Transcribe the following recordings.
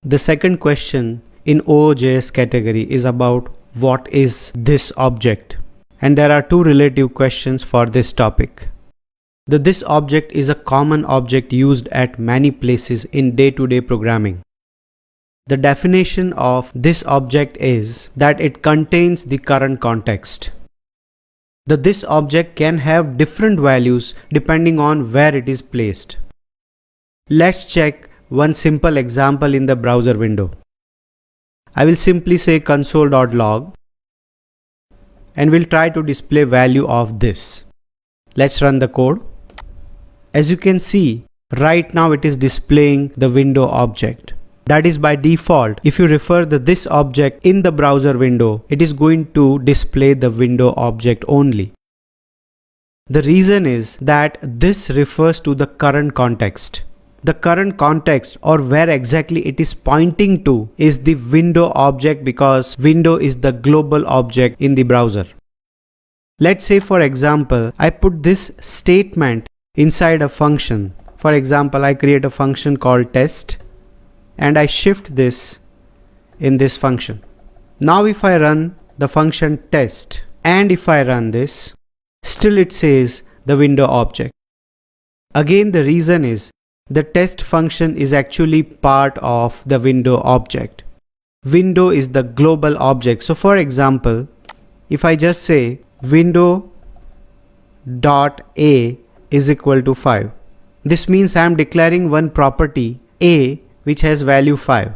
The second question in OJS category is about what is this object? And there are two relative questions for this topic. The this object is a common object used at many places in day-to-day programming. The definition of this object is that it contains the current context. The this object can have different values depending on where it is placed. Let's check one simple example in the browser window. I will simply say console.log and we'll try to display value of this. Let's run the code. As you can see, right now it is displaying the window object. That is by default. If you refer to this object in the browser window, it is going to display the window object only. The reason is that this refers to the current context. The current context, or where exactly it is pointing to, is the window object because window is the global object in the browser. Let's say, for example, I put this statement inside a function. For example, I create a function called test and I shift this in this function. Now if I run the function test and if I run this, still it says the window object. Again, the reason is the test function is actually part of the window object. Window is the global object. So for example, if I just say window dot a is equal to 5, this means I am declaring one property a which has value 5.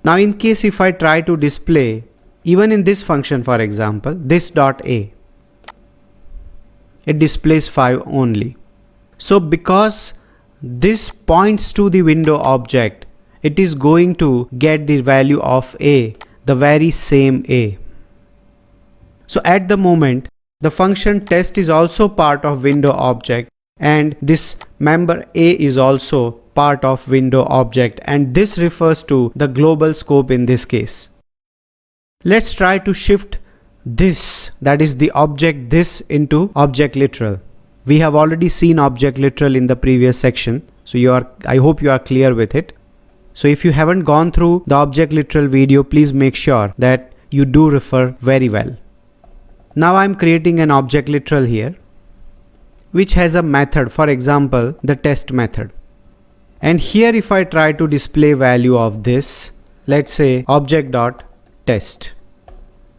Now in case if I try to display even in this function, for example, this dot a, it displays 5 only. So because this points to the window object, it is going to get the value of a, the very same a. So at the moment, the function test is also part of window object and this member a is also part of window object, and this refers to the global scope in this case. Let's try to shift this, that is the object this, into object literal. We have already seen object literal in the previous section, so I hope you are clear with it. So if you haven't gone through the object literal video, please make sure that you do refer very well. Now I'm creating an object literal here which has a method, for example the test method. And here if I try to display value of this, let's say object.test.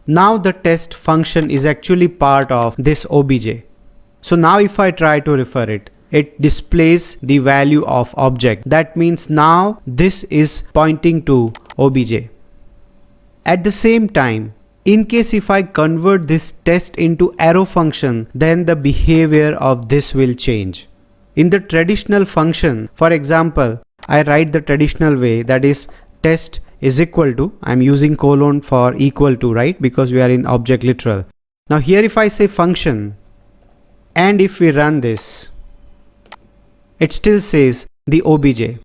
Now the test function is actually part of this obj. So now if I try to refer it, it displays the value of object. That means now this is pointing to obj. At the same time, in case if I convert this test into arrow function, then the behavior of this will change. In the traditional function, for example, I write the traditional way, that is test is equal to, I'm using colon for equal to, right? Because we are in object literal. Now here if I say function and if we run this, it still says the obj.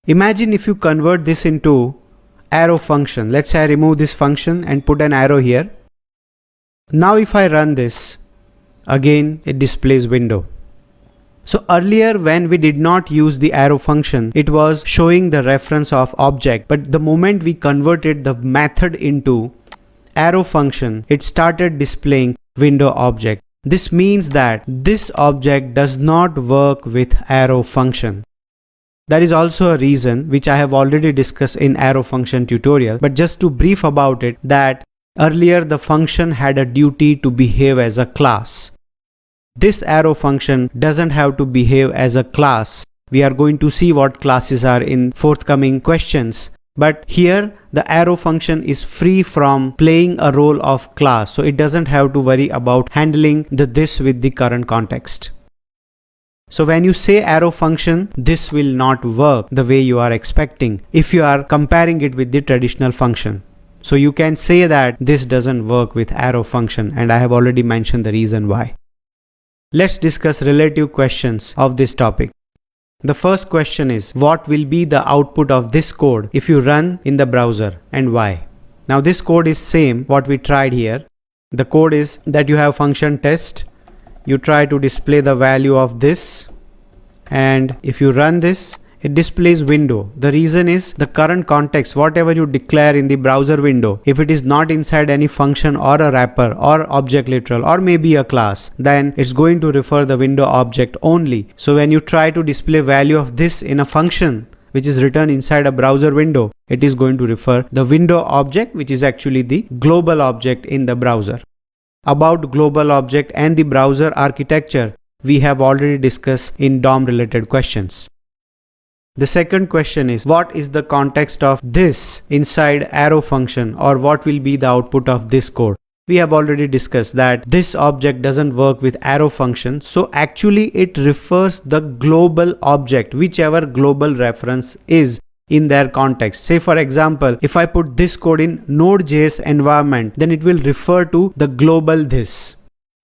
Imagine if you convert this into arrow function. Let's say I remove this function and put an arrow here. Now if I run this, again it displays window. So earlier when we did not use the arrow function, it was showing the reference of object, but the moment we converted the method into arrow function, it started displaying window object. This means that this object does not work with arrow function. That is also a reason which I have already discussed in arrow function tutorial, but just to brief about it, that earlier the function had a duty to behave as a class. This arrow function doesn't have to behave as a class. We are going to see what classes are in forthcoming questions. But here the arrow function is free from playing a role of class. So it doesn't have to worry about handling this with the current context. So when you say arrow function, this will not work the way you are expecting if you are comparing it with the traditional function. So you can say that this doesn't work with arrow function, and I have already mentioned the reason why. Let's discuss relative questions of this topic. The first question is, what will be the output of this code if you run in the browser, and why? Now this code is same what we tried here. The code is that you have function test, you try to display the value of this, and if you run this, it displays window. The reason is the current context, whatever you declare in the browser window, if it is not inside any function or a wrapper or object literal or maybe a class, then it's going to refer the window object only. So when you try to display value of this in a function which is written inside a browser window, it is going to refer the window object, which is actually the global object in the browser. About global object and the browser architecture, we have already discussed in DOM related questions. The second question is, what is the context of this inside arrow function, or what will be the output of this code? We have already discussed that this object doesn't work with arrow function, so actually it refers the global object, whichever global reference is in their context. Say for example, if I put this code in Node.js environment, then it will refer to the global this.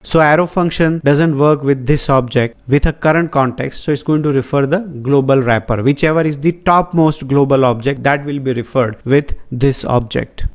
So arrow function doesn't work with this object with a current context, so it's going to refer the global wrapper, whichever is the topmost global object, that will be referred with this object.